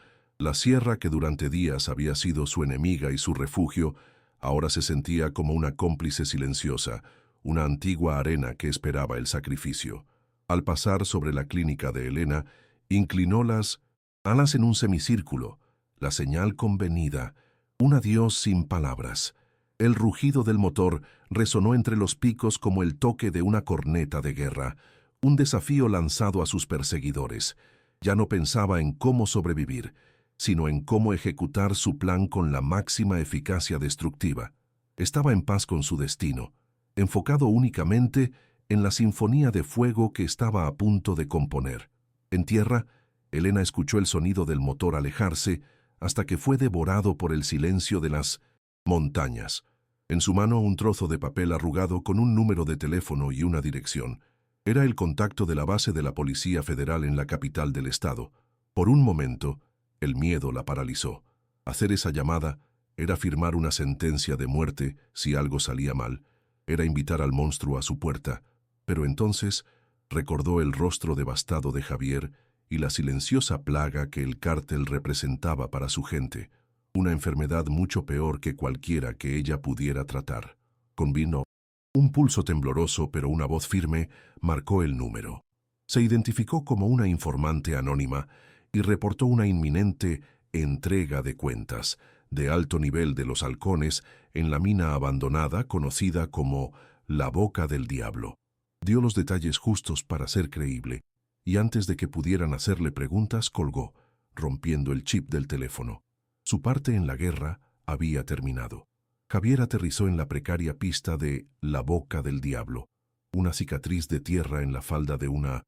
S1: La sierra, que durante días había sido su enemiga y su refugio, ahora se sentía como una cómplice silenciosa, una antigua arena que esperaba el sacrificio. Al pasar sobre la clínica de Elena, inclinó las alas en un semicírculo, la señal convenida, un adiós sin palabras. El rugido del motor resonó entre los picos como el toque de una corneta de guerra, un desafío lanzado a sus perseguidores. Ya no pensaba en cómo sobrevivir, sino en cómo ejecutar su plan con la máxima eficacia destructiva. Estaba en paz con su destino, enfocado únicamente en la sinfonía de fuego que estaba a punto de componer. En tierra, Elena escuchó el sonido del motor alejarse hasta que fue devorado por el silencio de las montañas. En su mano un trozo de papel arrugado con un número de teléfono y una dirección. Era el contacto de la base de la Policía Federal en la capital del estado. Por un momento, el miedo la paralizó. Hacer esa llamada era firmar una sentencia de muerte si algo salía mal. Era invitar al monstruo a su puerta. Pero entonces recordó el rostro devastado de Javier y la silenciosa plaga que el cártel representaba para su gente. Una enfermedad mucho peor que cualquiera que ella pudiera tratar. Convino. Un pulso tembloroso, pero una voz firme, marcó el número. Se identificó como una informante anónima y reportó una inminente entrega de cuentas de alto nivel de los halcones en la mina abandonada conocida como la Boca del Diablo. Dio los detalles justos para ser creíble, y antes de que pudieran hacerle preguntas colgó, rompiendo el chip del teléfono. Su parte en la guerra había terminado. Javier aterrizó en la precaria pista de la Boca del Diablo, una cicatriz de tierra en la falda de una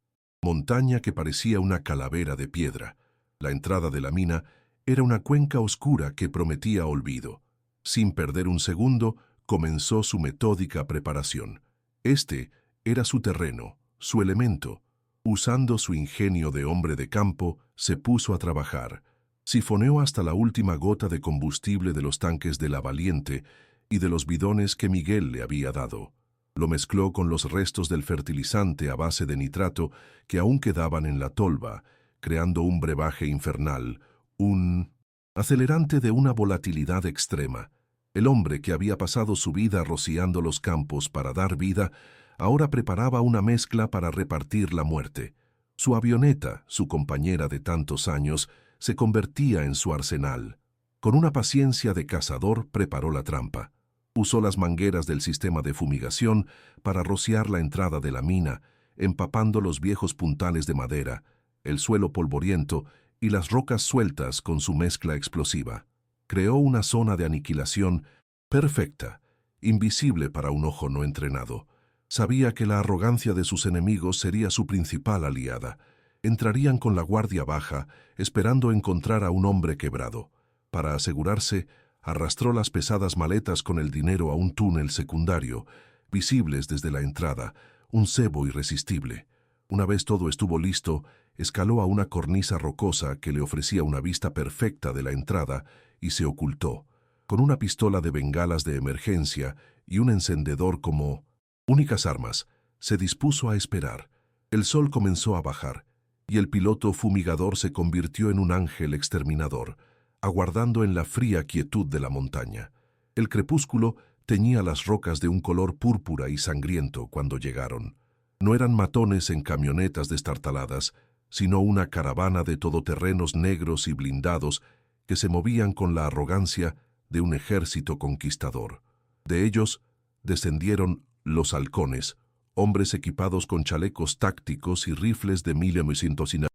S1: montaña que parecía una calavera de piedra. La entrada de la mina era una cuenca oscura que prometía olvido. Sin perder un segundo, comenzó su metódica preparación. Este era su terreno, su elemento. Usando su ingenio de hombre de campo, se puso a trabajar. Sifoneó hasta la última gota de combustible de los tanques de la Valiente y de los bidones que Miguel le había dado. Lo mezcló con los restos del fertilizante a base de nitrato que aún quedaban en la tolva, creando un brebaje infernal, un acelerante de una volatilidad extrema. El hombre que había pasado su vida rociando los campos para dar vida, ahora preparaba una mezcla para repartir la muerte. Su avioneta, su compañera de tantos años, se convertía en su arsenal. Con una paciencia de cazador preparó la trampa. Usó las mangueras del sistema de fumigación para rociar la entrada de la mina, empapando los viejos puntales de madera, el suelo polvoriento y las rocas sueltas con su mezcla explosiva. Creó una zona de aniquilación perfecta, invisible para un ojo no entrenado. Sabía que la arrogancia de sus enemigos sería su principal aliada. Entrarían con la guardia baja, esperando encontrar a un hombre quebrado. Para asegurarse, arrastró las pesadas maletas con el dinero a un túnel secundario, visibles desde la entrada, un cebo irresistible. Una vez todo estuvo listo, escaló a una cornisa rocosa que le ofrecía una vista perfecta de la entrada y se ocultó, con una pistola de bengalas de emergencia y un encendedor como únicas armas. Se dispuso a esperar. El sol comenzó a bajar, y el piloto fumigador se convirtió en un ángel exterminador, aguardando en la fría quietud de la montaña. El crepúsculo teñía las rocas de un color púrpura y sangriento cuando llegaron. No eran matones en camionetas destartaladas, sino una caravana de todoterrenos negros y blindados que se movían con la arrogancia de un ejército conquistador. De ellos descendieron los halcones, hombres equipados con chalecos tácticos y rifles de 1900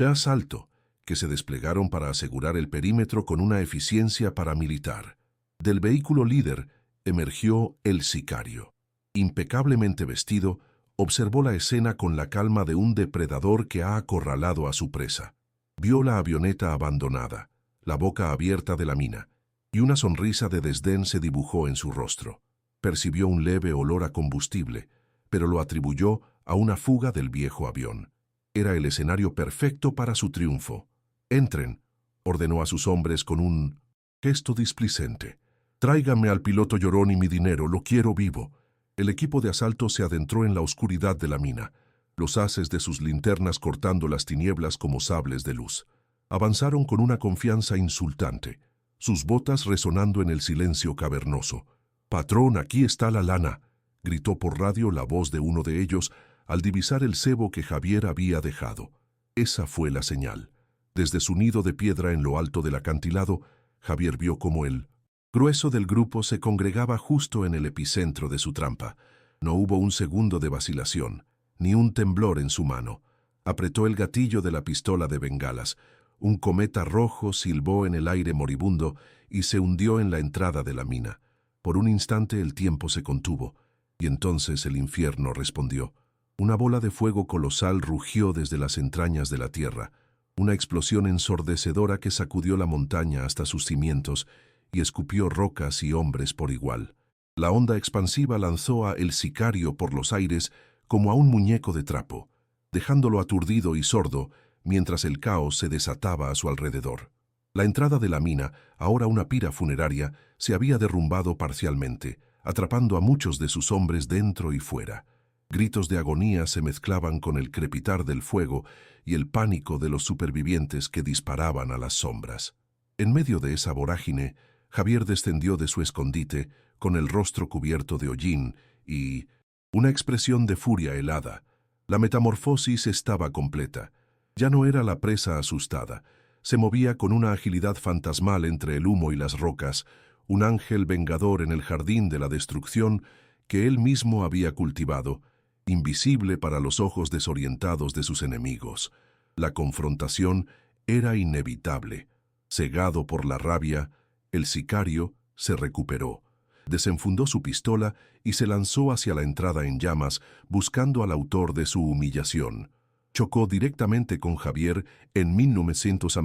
S1: asalto, que se desplegaron para asegurar el perímetro con una eficiencia paramilitar. Del vehículo líder emergió el sicario. Impecablemente vestido, observó la escena con la calma de un depredador que ha acorralado a su presa. Vio la avioneta abandonada, la boca abierta de la mina, y una sonrisa de desdén se dibujó en su rostro. Percibió un leve olor a combustible, pero lo atribuyó a una fuga del viejo avión. Era el escenario perfecto para su triunfo. «Entren», ordenó a sus hombres con un gesto displicente. «Tráiganme al piloto llorón y mi dinero, lo quiero vivo». El equipo de asalto se adentró en la oscuridad de la mina, los haces de sus linternas cortando las tinieblas como sables de luz. Avanzaron con una confianza insultante, sus botas resonando en el silencio cavernoso. «Patrón, aquí está la lana», gritó por radio la voz de uno de ellos al divisar el cebo que Javier había dejado. Esa fue la señal. Desde su nido de piedra en lo alto del acantilado, Javier vio cómo el grueso del grupo se congregaba justo en el epicentro de su trampa. No hubo un segundo de vacilación, ni un temblor en su mano. Apretó el gatillo de la pistola de bengalas. Un cometa rojo silbó en el aire moribundo y se hundió en la entrada de la mina. Por un instante el tiempo se contuvo, y entonces el infierno respondió. Una bola de fuego colosal rugió desde las entrañas de la tierra, una explosión ensordecedora que sacudió la montaña hasta sus cimientos y escupió rocas y hombres por igual. La onda expansiva lanzó a El Sicario por los aires como a un muñeco de trapo, dejándolo aturdido y sordo mientras el caos se desataba a su alrededor. La entrada de la mina, ahora una pira funeraria, se había derrumbado parcialmente, atrapando a muchos de sus hombres dentro y fuera. Gritos de agonía se mezclaban con el crepitar del fuego y el pánico de los supervivientes que disparaban a las sombras. En medio de esa vorágine, Javier descendió de su escondite con el rostro cubierto de hollín y una expresión de furia helada. La metamorfosis estaba completa. Ya no era la presa asustada. Se movía con una agilidad fantasmal entre el humo y las rocas, un ángel vengador en el jardín de la destrucción que él mismo había cultivado, invisible para los ojos desorientados de sus enemigos. La confrontación era inevitable. Cegado por la rabia, el sicario se recuperó. Desenfundó su pistola y se lanzó hacia la entrada en llamas, buscando al autor de su humillación. Chocó directamente con Javier en 1900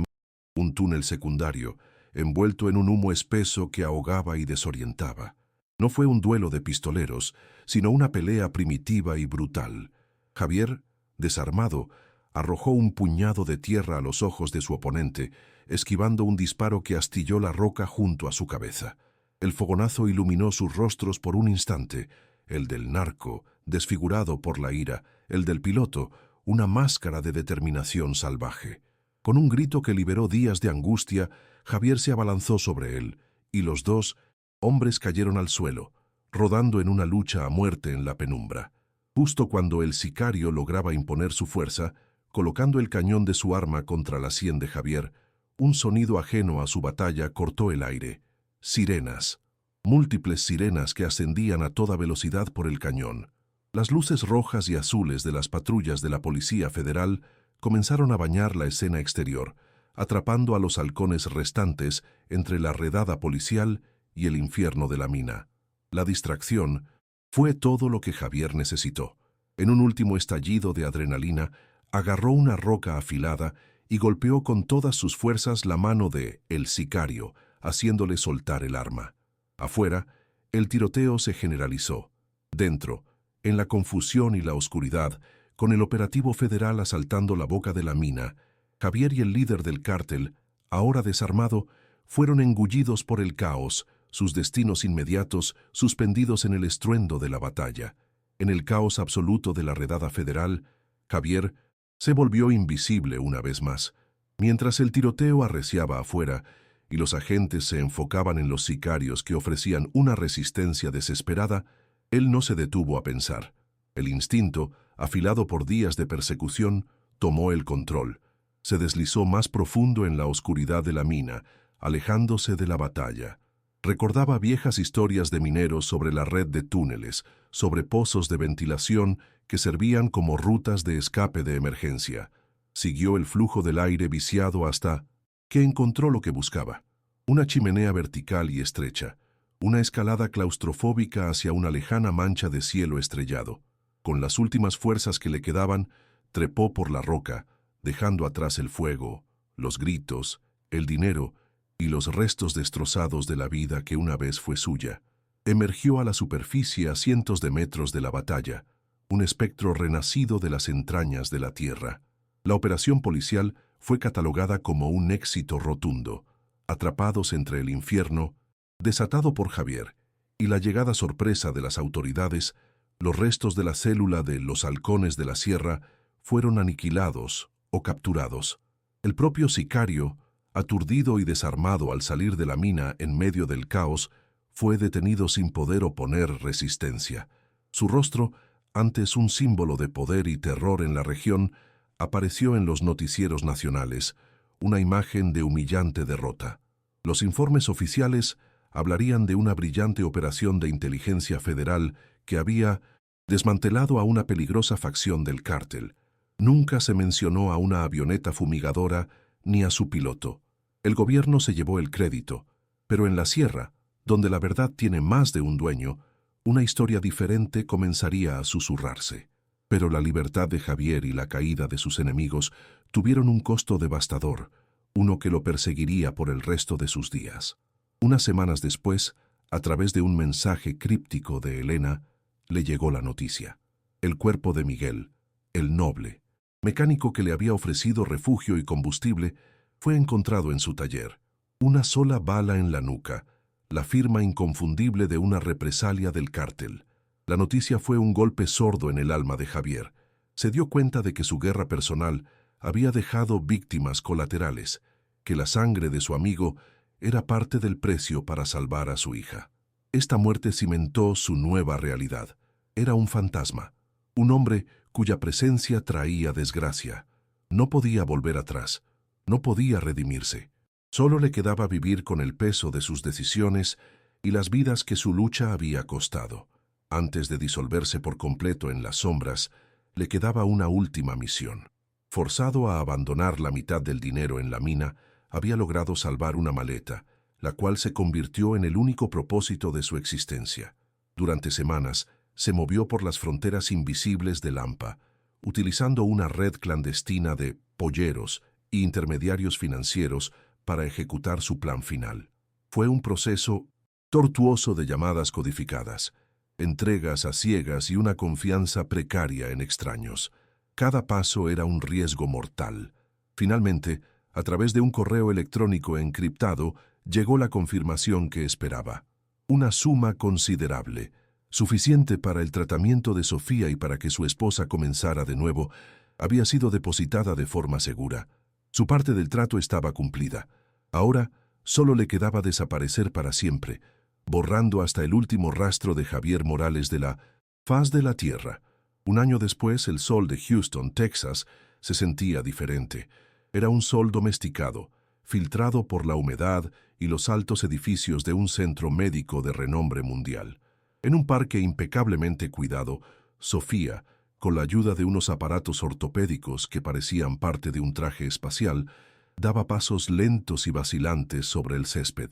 S1: un túnel secundario, envuelto en un humo espeso que ahogaba y desorientaba. No fue un duelo de pistoleros, sino una pelea primitiva y brutal. Javier, desarmado, arrojó un puñado de tierra a los ojos de su oponente, esquivando un disparo que astilló la roca junto a su cabeza. El fogonazo iluminó sus rostros por un instante, el del narco, desfigurado por la ira, el del piloto, una máscara de determinación salvaje. Con un grito que liberó días de angustia, Javier se abalanzó sobre él, y los dos hombres cayeron al suelo, rodando en una lucha a muerte en la penumbra. Justo cuando el sicario lograba imponer su fuerza, colocando el cañón de su arma contra la sien de Javier, un sonido ajeno a su batalla cortó el aire. Sirenas. Múltiples sirenas que ascendían a toda velocidad por el cañón. Las luces rojas y azules de las patrullas de la Policía Federal comenzaron a bañar la escena exterior, atrapando a los halcones restantes entre la redada policial y el infierno de la mina. La distracción fue todo lo que Javier necesitó. En un último estallido de adrenalina, agarró una roca afilada y golpeó con todas sus fuerzas la mano de El Sicario, haciéndole soltar el arma. Afuera, el tiroteo se generalizó. Dentro, en la confusión y la oscuridad, con el operativo federal asaltando la boca de la mina, Javier y el líder del cártel, ahora desarmado, fueron engullidos por el caos, sus destinos inmediatos suspendidos en el estruendo de la batalla. En el caos absoluto de la redada federal, Javier se volvió invisible una vez más. Mientras el tiroteo arreciaba afuera y los agentes se enfocaban en los sicarios que ofrecían una resistencia desesperada, él no se detuvo a pensar. El instinto, afilado por días de persecución, tomó el control. Se deslizó más profundo en la oscuridad de la mina, alejándose de la batalla. Recordaba viejas historias de mineros sobre la red de túneles, sobre pozos de ventilación que servían como rutas de escape de emergencia. Siguió el flujo del aire viciado hasta que encontró lo que buscaba. Una chimenea vertical y estrecha, una escalada claustrofóbica hacia una lejana mancha de cielo estrellado. Con las últimas fuerzas que le quedaban, trepó por la roca, dejando atrás el fuego, los gritos, el dinero y los restos destrozados de la vida que una vez fue suya. Emergió a la superficie a cientos de metros de la batalla, un espectro renacido de las entrañas de la tierra. La operación policial fue catalogada como un éxito rotundo. Atrapados entre el infierno, desatado por Javier, y la llegada sorpresa de las autoridades, los restos de la célula de los halcones de la sierra fueron aniquilados o capturados. El propio sicario, aturdido y desarmado al salir de la mina en medio del caos, fue detenido sin poder oponer resistencia. Su rostro, antes un símbolo de poder y terror en la región, apareció en los noticieros nacionales, una imagen de humillante derrota. Los informes oficiales hablarían de una brillante operación de inteligencia federal que había desmantelado a una peligrosa facción del cártel. Nunca se mencionó a una avioneta fumigadora ni a su piloto. El gobierno se llevó el crédito, pero en la sierra, donde la verdad tiene más de un dueño, una historia diferente comenzaría a susurrarse. Pero la libertad de Javier y la caída de sus enemigos tuvieron un costo devastador, uno que lo perseguiría por el resto de sus días. Unas semanas después, a través de un mensaje críptico de Elena, le llegó la noticia. El cuerpo de Miguel, el noble, mecánico que le había ofrecido refugio y combustible, fue encontrado en su taller. Una sola bala en la nuca, la firma inconfundible de una represalia del cártel. La noticia fue un golpe sordo en el alma de Javier. Se dio cuenta de que su guerra personal había dejado víctimas colaterales, que la sangre de su amigo era parte del precio para salvar a su hija. Esta muerte cimentó su nueva realidad. Era un fantasma, un hombre cuya presencia traía desgracia. No podía volver atrás, no podía redimirse. Solo le quedaba vivir con el peso de sus decisiones y las vidas que su lucha había costado. Antes de disolverse por completo en las sombras, le quedaba una última misión. Forzado a abandonar la mitad del dinero en la mina, había logrado salvar una maleta, la cual se convirtió en el único propósito de su existencia. Durante semanas, se movió por las fronteras invisibles de Lampa, utilizando una red clandestina de polleros e intermediarios financieros para ejecutar su plan final. Fue un proceso tortuoso de llamadas codificadas, entregas a ciegas y una confianza precaria en extraños. Cada paso era un riesgo mortal. Finalmente, a través de un correo electrónico encriptado, llegó la confirmación que esperaba. Una suma considerable, suficiente para el tratamiento de Sofía y para que su esposa comenzara de nuevo, había sido depositada de forma segura. Su parte del trato estaba cumplida. Ahora solo le quedaba desaparecer para siempre, borrando hasta el último rastro de Javier Morales de la faz de la tierra. Un año después, el sol de Houston, Texas, se sentía diferente. Era un sol domesticado, filtrado por la humedad y los altos edificios de un centro médico de renombre mundial. En un parque impecablemente cuidado, Sofía, con la ayuda de unos aparatos ortopédicos que parecían parte de un traje espacial, daba pasos lentos y vacilantes sobre el césped.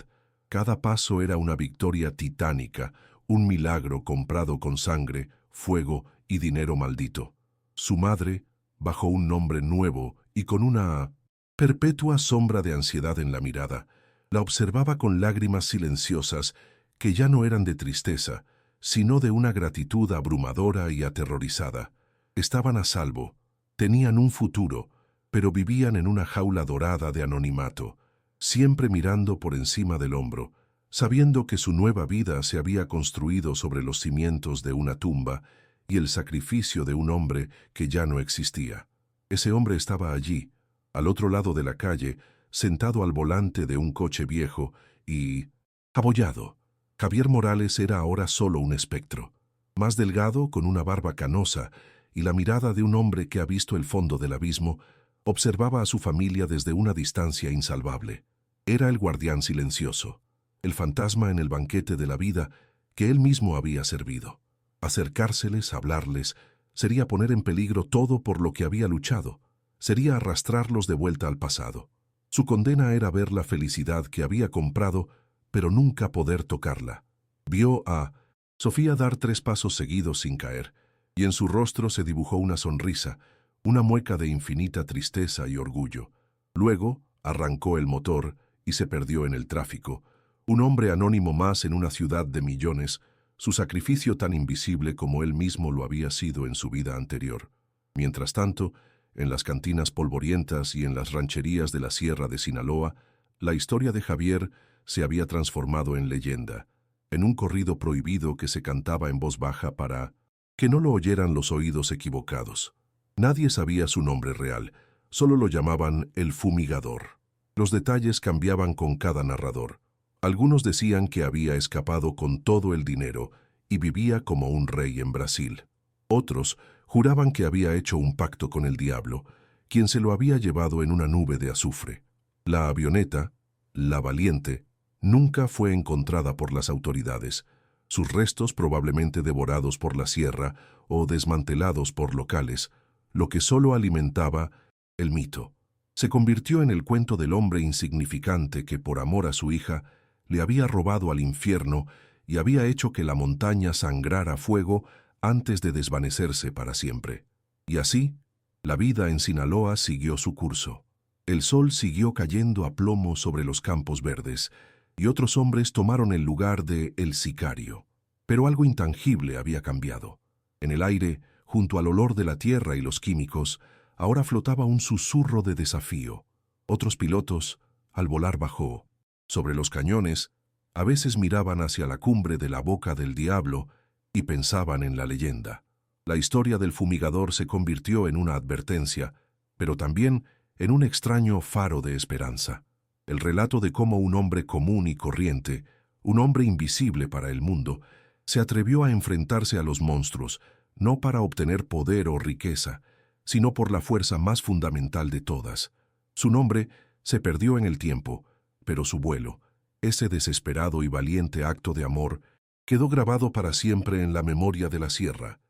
S1: Cada paso era una victoria titánica, un milagro comprado con sangre, fuego y dinero maldito. Su madre, bajo un nombre nuevo y con una perpetua sombra de ansiedad en la mirada, la observaba con lágrimas silenciosas que ya no eran de tristeza, sino de una gratitud abrumadora y aterrorizada. Estaban a salvo, tenían un futuro, pero vivían en una jaula dorada de anonimato, siempre mirando por encima del hombro, sabiendo que su nueva vida se había construido sobre los cimientos de una tumba y el sacrificio de un hombre que ya no existía. Ese hombre estaba allí, al otro lado de la calle, sentado al volante de un coche viejo y abollado. Javier Morales era ahora solo un espectro, más delgado, con una barba canosa y la mirada de un hombre que ha visto el fondo del abismo. Observaba a su familia desde una distancia insalvable. Era el guardián silencioso, el fantasma en el banquete de la vida que él mismo había servido. Acercárseles, hablarles, sería poner en peligro todo por lo que había luchado, sería arrastrarlos de vuelta al pasado. Su condena era ver la felicidad que había comprado, pero nunca poder tocarla. Vio a Sofía dar 3 pasos seguidos sin caer, y en su rostro se dibujó una sonrisa, una mueca de infinita tristeza y orgullo. Luego arrancó el motor y se perdió en el tráfico. Un hombre anónimo más en una ciudad de millones, su sacrificio tan invisible como él mismo lo había sido en su vida anterior. Mientras tanto, en las cantinas polvorientas y en las rancherías de la Sierra de Sinaloa, la historia de Javier se había transformado en leyenda, en un corrido prohibido que se cantaba en voz baja para que no lo oyeran los oídos equivocados. Nadie sabía su nombre real, solo lo llamaban el fumigador. Los detalles cambiaban con cada narrador. Algunos decían que había escapado con todo el dinero y vivía como un rey en Brasil. Otros juraban que había hecho un pacto con el diablo, quien se lo había llevado en una nube de azufre. La avioneta, la Valiente, nunca fue encontrada por las autoridades, sus restos probablemente devorados por la sierra o desmantelados por locales, lo que solo alimentaba el mito. Se convirtió en el cuento del hombre insignificante que, por amor a su hija, le había robado al infierno y había hecho que la montaña sangrara fuego antes de desvanecerse para siempre. Y así, la vida en Sinaloa siguió su curso. El sol siguió cayendo a plomo sobre los campos verdes, y otros hombres tomaron el lugar de El Sicario. Pero algo intangible había cambiado. En el aire, junto al olor de la tierra y los químicos, ahora flotaba un susurro de desafío. Otros pilotos, al volar bajo, sobre los cañones, a veces miraban hacia la cumbre de la boca del diablo y pensaban en la leyenda. La historia del fumigador se convirtió en una advertencia, pero también en un extraño faro de esperanza. El relato de cómo un hombre común y corriente, un hombre invisible para el mundo, se atrevió a enfrentarse a los monstruos, no para obtener poder o riqueza, sino por la fuerza más fundamental de todas. Su nombre se perdió en el tiempo, pero su vuelo, ese desesperado y valiente acto de amor, quedó grabado para siempre en la memoria de la sierra.